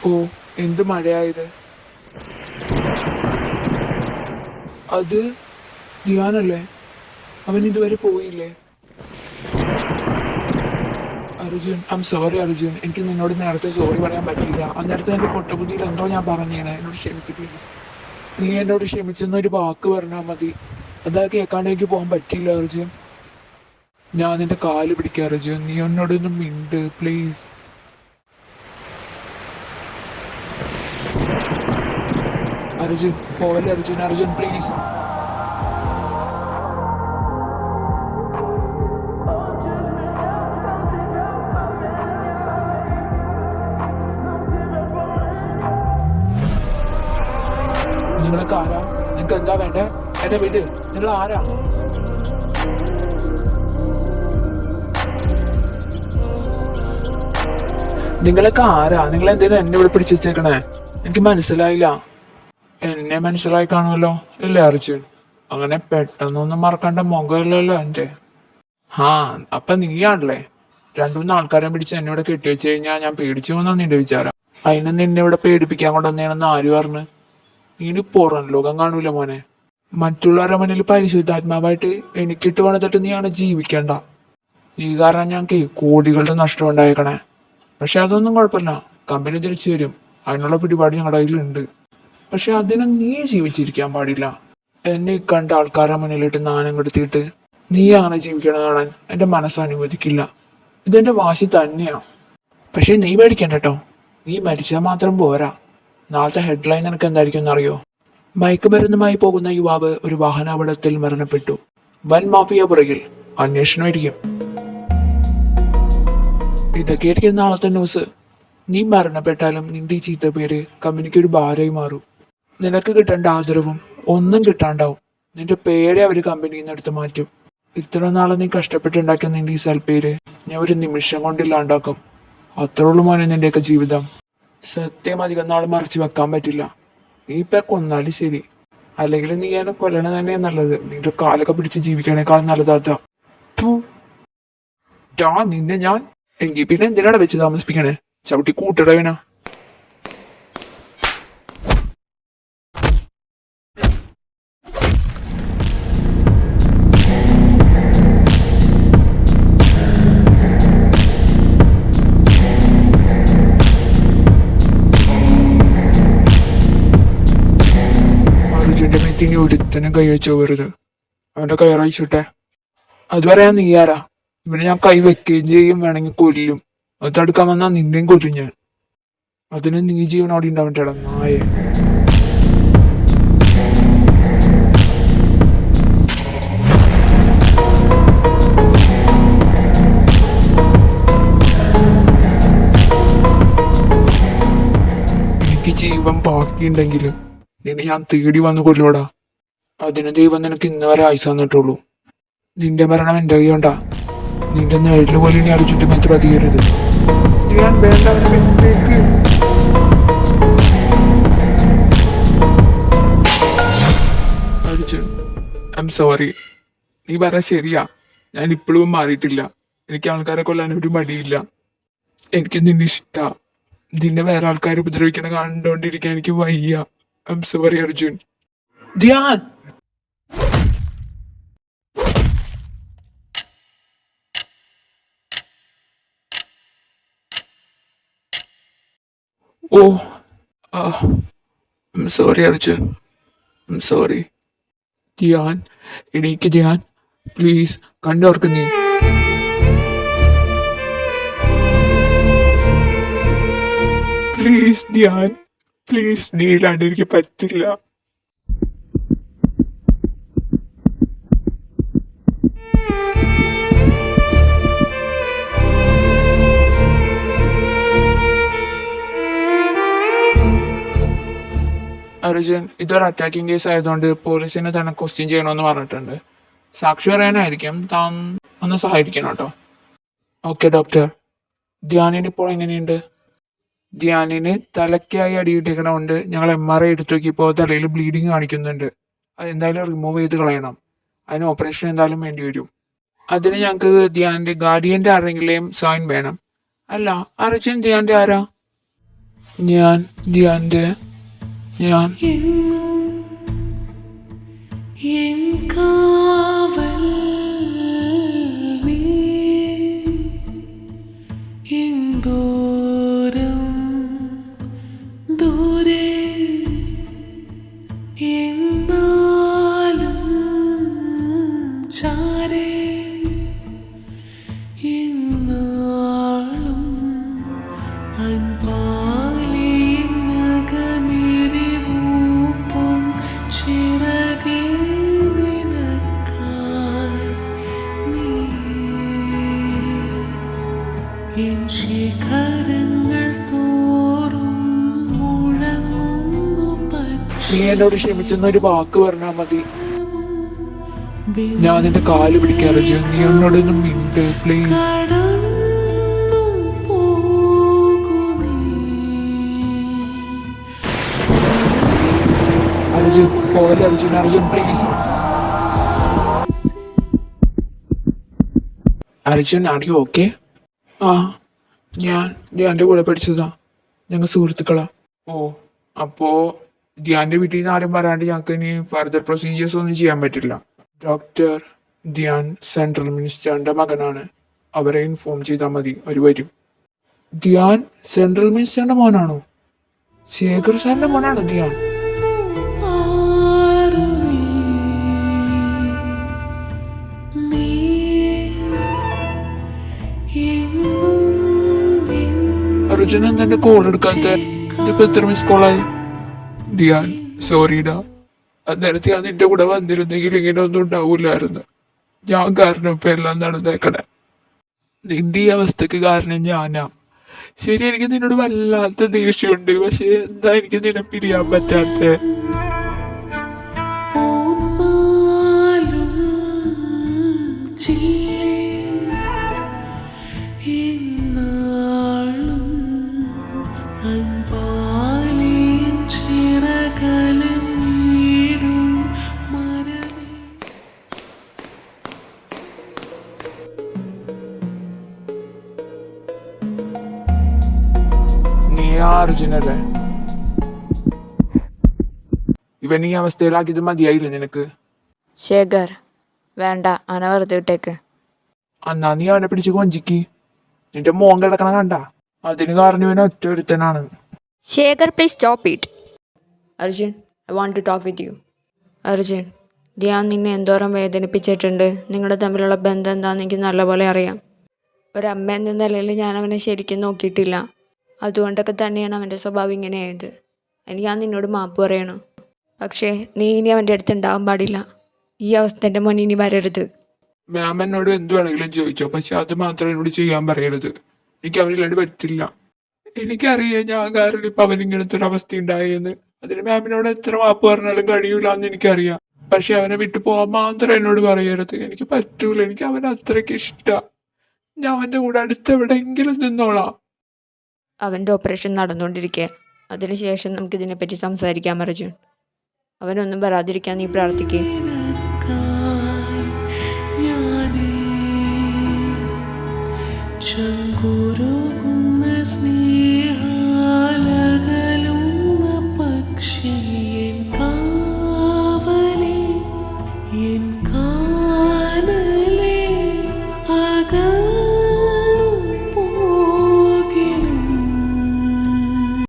ഓ, എന്ത് മഴയായത്. അത് ധ്യാനല്ലേ? അവൻ ഇതുവരെ പോയില്ലേ? അർജുൻ, സോറി അർജുൻ. എനിക്ക് നിന്നോട് നേരത്തെ സോറി പറയാൻ പറ്റില്ല. അന്നേരത്തെ എന്റെ പൊട്ടബുദ്ധിയിൽ എന്തോ ഞാൻ പറഞ്ഞേനെ. എന്നോട് ക്ഷമിക്ക് പ്ലീസ്. നീ എന്നോട് ക്ഷമിച്ചെന്നൊരു വാക്ക് പറഞ്ഞാൽ മതി. അതാ കേൾക്കാണ്ട് എനിക്ക് പോകാൻ പറ്റില്ല അർജുൻ. ഞാൻ നിന്റെ കാല് പിടിക്കാം അർജുൻ. നീ എന്നോടൊന്നും മിണ്ട് പ്ലീസ്. അർജുൻ പോലെ അർജുൻ. അർജുൻ പ്ലീസ്. നിങ്ങളൊക്കെ ആരാ? നിങ്ങൾക്ക് എന്താ വേണ്ടേ? എന്റെ വീട്. നിങ്ങൾ ആരാ? നിങ്ങളൊക്കെ ആരാ? നിങ്ങൾ എന്തിനാ എന്നെ ഇവിടെ പിടിച്ചു വെച്ചേക്കണേ? എനിക്ക് മനസ്സിലായില്ല. എന്നെ മനസ്സിലായി കാണുമല്ലോ ഇല്ലേ അർജുൻ? അങ്ങനെ പെട്ടെന്നൊന്നും മറക്കേണ്ട മുഖമല്ലല്ലോ എന്റെ. ഹാ, അപ്പൊ നീയാണല്ലേ? രണ്ടു മൂന്ന് ആൾക്കാരെ പിടിച്ച് എന്നെ ഇവിടെ കെട്ടിവെച്ച് കഴിഞ്ഞാൽ ഞാൻ പേടിച്ചു പോകുന്ന നിന്റെ വിചാരം. അതിന് നിന്നെ ഇവിടെ പേടിപ്പിക്കാൻ കൊണ്ടുവന്നേണെന്ന് ആര് പറഞ്ഞു? നീ പുറം ലോകം കാണൂല മോനെ. മറ്റുള്ളവരുടെ മുന്നിൽ പരിശുദ്ധാത്മാവായിട്ട് എനിക്കിട്ട് പണിതിട്ട് നീ അങ്ങനെ ജീവിക്കണ്ട. ഈ കാരണം ഞങ്ങൾക്ക് കോടികളുടെ നഷ്ടം ഉണ്ടായേക്കണേ. പക്ഷെ അതൊന്നും കുഴപ്പമില്ല. കമ്പനി തിരിച്ചു വരും. അതിനുള്ള പിടിപാട് ഞങ്ങളുടെ കയ്യിലുണ്ട്. പക്ഷെ അതിന് നീ ജീവിച്ചിരിക്കാൻ പാടില്ല. എന്നെ കണ്ട ആൾക്കാരുടെ മുന്നിലിട്ട് നാണം കെടുത്തിയിട്ട് നീ അങ്ങനെ ജീവിക്കണം കാണാൻ എൻ്റെ മനസ്സ് അനുവദിക്കില്ല. ഇതെന്റെ വാശി തന്നെയാ. പക്ഷെ നീ പേടിക്കണ്ട കേട്ടോ. നീ മരിച്ചാൽ മാത്രം പോരാ. നാളത്തെ ഹെഡ്ലൈൻ നിനക്ക് എന്തായിരിക്കും എന്നറിയോ? മയക്കുമരുന്നുമായി പോകുന്ന യുവാവ് ഒരു വാഹനാപകടത്തിൽ മരണപ്പെട്ടു. വൻ മാഫിയ പുറകിൽ. അന്വേഷണമായിരിക്കും. ഇതൊക്കെയായിരിക്കും നാളത്തെ ന്യൂസ്. നീ മരണപ്പെട്ടാലും നിന്റെ ഈ ചീത്ത പേര് കമ്പനിക്ക് ഒരു ഭാരമായി മാറും. നിനക്ക് കിട്ടേണ്ട ആദരവും ഒന്നും കിട്ടാണ്ടാവും. നിന്റെ പേരെ അവർ കമ്പനിയിൽ നിന്ന് എടുത്ത് മാറ്റും. ഇത്ര നാളെ നീ കഷ്ടപ്പെട്ടുണ്ടാക്കിയ നിന്റെ ഈ സൽപ്പേര് ഞാൻ ഒരു നിമിഷം കൊണ്ടില്ലാണ്ടാക്കും. അത്രേ ഉള്ളൂ മോനെ നിന്റെയൊക്കെ ജീവിതം. സത്യം അധികം നാൾ മറച്ചു വെക്കാൻ പറ്റില്ല. നീ ഇപ്പൊ കൊന്നാലും ശരി, അല്ലെങ്കിൽ നീ എന്നെ കൊല്ലണ തന്നെയാ നല്ലത്. നിന്റെ കാലൊക്കെ പിടിച്ച് ജീവിക്കണേക്കാൾ നല്ലതാത്ത. നിന്നെ ഞാൻ എങ്കിൽ പിന്നെ എന്തിനാണ് വെച്ച് താമസിപ്പിക്കണേ? ചവിട്ടി കൂട്ടിടവനാ. അർജുന്റെ മെത്തിനി ഒരുത്തനും കൈ വെച്ചോ വെറുതെ. അവന്റെ കയറയിച്ചിട്ടെ. അത് പറയാൻ നീ ആരാ? ഇവനെ ഞാൻ കൈ വെക്കുകയും ചെയ്യും, വേണമെങ്കിൽ കൊല്ലും. അത് തടുക്കാൻ വന്നാ നിന്നെയും കൊല്ലും ഞാൻ. അതിന് നീ ജീവനോടെ ഉണ്ടാവണ്ടേടാ നായെ. എനിക്ക് ജീവൻ ബാക്കിയുണ്ടെങ്കിലും നിന്നെ ഞാൻ തേടി വന്ന് കൊല്ലോടാ. അതിന് ദൈവം നിനക്ക് ഇന്ന് വരെ ആയുസ് തന്നിട്ടുള്ളൂ. നിന്റെ മരണം എന്റെ കൈകൊണ്ടാ. നിന്റെ നേരില് പോലും ഇനി അർജുന്റെ മേത്ത് പതിയരുത്. ഞാൻ വേണ്ട. അർജുൻ, സോറി. നീ പറഞ്ഞ ശരിയാ. ഞാൻ ഇപ്പോഴും മാറിയിട്ടില്ല. എനിക്ക് ആൾക്കാരെ കൊല്ലാൻ ഒരു മടിയില്ല. എനിക്ക് നിന്നെ ഇഷ്ടാ. നിന്നെ വേറെ ആൾക്കാർ ഉപദ്രവിക്കണ കണ്ടോണ്ടിരിക്കാൻ എനിക്ക് വയ്യ. സോറി അർജുൻ. ധ്യാൻ. ഓ, സോറി അർജുൻ. സോറി. ധ്യാൻ, എനിക്ക് ധ്യാൻ പ്ലീസ് കണ്ടോർക്ക് നീ. Please Dhyan, please. നീ ഇല്ലാണ്ട് എനിക്ക് പറ്റില്ല. അർജുൻ, ഇതൊരു അറ്റാക്കിംഗ് കേസ് ആയതുകൊണ്ട് പോലീസിനെ തന്നെ ക്വസ്റ്റ്യൻ ചെയ്യണമെന്ന് പറഞ്ഞിട്ടുണ്ട്. സാക്ഷി പറയാനായിരിക്കും. താൻ ഒന്ന് സഹായിക്കണം കേട്ടോ. Okay doctor. ധ്യാനിനിപ്പോൾ എങ്ങനെയുണ്ട്? ധ്യാനിന് തലയ്ക്കായി അടിയിട്ടേക്കണമുണ്ട്. ഞങ്ങൾ MRI എടുത്തു നോക്കിയപ്പോൾ തലയിൽ ബ്ലീഡിങ് കാണിക്കുന്നുണ്ട്. അതെന്തായാലും റിമൂവ് ചെയ്ത് കളയണം. അതിന് ഓപ്പറേഷൻ എന്തായാലും വേണ്ടി വരും. അതിന് ഞങ്ങൾക്ക് ധ്യാന്റെ ഗാർഡിയന്റെ ആരെങ്കിലും സൈൻ വേണം. അല്ല അർജുൻ ധ്യാന്റെ ആരാ? ഞാൻ ധ്യാൻ്റെ ഞാൻ എൻ കാവൽ നീ എന്തോരം ദൂരെ എന്നാലും ചാരേ എന്നാളും അൻപാലേ നഗമിരിവൂപ്പും ചിറകേ നിനക്കായി നീ എൻ ശിഖരങ്ങൾ തോറും മുഴങ്ങുന്നു നീ എന്നോട് ക്ഷമിച്ചെന്നൊരു വാക്ക് പറഞ്ഞാൽ മതി. ഞാൻ നിന്റെ കാല് പിടിക്കാൻ അർജുൻ. നീ എന്നോടൊന്നും മിണ്ട് പ്ലീസ്. കടന്നു പോകുമീ അർജുൻ പോലെ Arjun. Arjun please. Arjun are you okay? ആ ഞാൻ ധ്യാൻ്റെ കൂടെ പഠിച്ചതാ. ഞങ്ങൾ സുഹൃത്തുക്കളാ. ഓ അപ്പോ ധ്യാൻ്റെ വീട്ടിൽ നിന്ന് ആരും പറയാണ്ട് ഞങ്ങൾക്ക് ഇനി ഫർദർ പ്രൊസീജിയേഴ്സ് ഒന്നും ചെയ്യാൻ പറ്റില്ല. ഡോക്ടർ ധ്യാൻ സെൻട്രൽ മിനിസ്റ്ററിന്റെ മകനാണ്. അവരെ ഇൻഫോം ചെയ്താൽ മതി, അവർ വരും. ധ്യാൻ സെൻട്രൽ മിനിസ്റ്ററിന്റെ മോനാണോ? ശേഖർ സാറിന്റെ മോനാണോ ധ്യാൻ? അർജുൻ എന്തെന്റെ കോൾ എടുക്കാത്ത? ഇതിപ്പോ എത്ര മിസ് കോളായി? ധ്യാൻ സോറിടാ. അന്നേരത്തെ ഞാൻ നിന്റെ കൂടെ വന്നിരുന്നെങ്കിൽ ഇങ്ങനെ ഒന്നും ഉണ്ടാവൂലായിരുന്നു. ഞാൻ കാരണം ഇപ്പൊ എല്ലാം നടന്നേക്കണേ. നിന്റെ ഈ അവസ്ഥക്ക് കാരണം ഞാനാ. ശരി, എനിക്ക് നിന്നോട് വല്ലാത്ത ദേഷ്യമുണ്ട്. പക്ഷെ എന്താ എനിക്ക് നിന്നെ പിരിയാൻ പറ്റാത്ത? നീ ആ അർജുനല്ലേ? ഇവൻ ഈ അവസ്ഥയിലാക്കിയത് മതിയായില്ലേ നിനക്ക്? ശേഖർ വേണ്ട, അവനെ വെറുതെ വിട്ടേക്ക്. എന്നാ നീ അവനെ പിടിച്ച് കൊഞ്ചിക്ക്. നിന്റെ മോൻ കിടക്കണ കണ്ട? അതിന് കാരണം ഇവൻ ഒറ്റ ഒരുത്തനാണ്. Shekhar please stop it. Arjun, I want to talk with you. Arjun, Dhyan നിന്നെ എന്തോരം വേദനിപ്പിച്ചിട്ടുണ്ട്. നിങ്ങളുടെ തമ്മിലുള്ള ബന്ധം എന്താണെന്ന് എനിക്ക് നല്ലപോലെ അറിയാം. ഒരമ്മ എന്ന നിലയിൽ ഞാൻ അവനെ ശരിക്കും നോക്കിയിട്ടില്ല. അതുകൊണ്ടൊക്കെ തന്നെയാണ് അവൻ്റെ സ്വഭാവം ഇങ്ങനെയായത്. ഞാൻ നിന്നോട് മാപ്പ് പറയണം. പക്ഷേ നീ ഇനി അവൻ്റെ അടുത്ത് ഉണ്ടാവാൻ പാടില്ല. ഈ അവസ്ഥ എൻ്റെ മോൻ ഇനി വരരുത്. മാം എന്നോട് എന്ത് വേണമെങ്കിലും ചോദിച്ചോ, പക്ഷെ അത് മാത്രം എന്നോട് ചെയ്യാൻ പറയരുത്. എനിക്ക് അവനില്ലാണ്ട് പറ്റില്ല. എനിക്കറിയാം ഞാൻ കാരണം ഇപ്പൊ അവനിങ്ങനത്തെ ഒരു അവസ്ഥ ഉണ്ടായെന്ന്. അതിന് മാമിനോട് എത്ര മാപ്പ് പറഞ്ഞാലും കഴിയൂല എന്ന് എനിക്കറിയാം. പക്ഷെ അവനെ വിട്ടു പോകാൻ മാത്രം എന്നോട് പറയരുത്. എനിക്ക് പറ്റൂല. എനിക്ക് അവനെ അത്രയ്ക്ക് ഇഷ്ടമാണ്. ഞാൻ അവൻ്റെ കൂടെ അടുത്ത് എവിടെയെങ്കിലും നിന്നോളാം. അവൻ്റെ ഓപ്പറേഷൻ നടന്നുകൊണ്ടിരിക്കുക. അതിനുശേഷം നമുക്കിതിനെപ്പറ്റി സംസാരിക്കാം അർജുൻ. അവനൊന്നും വരാതിരിക്കാൻ നീ പ്രാർത്ഥിക്കുക.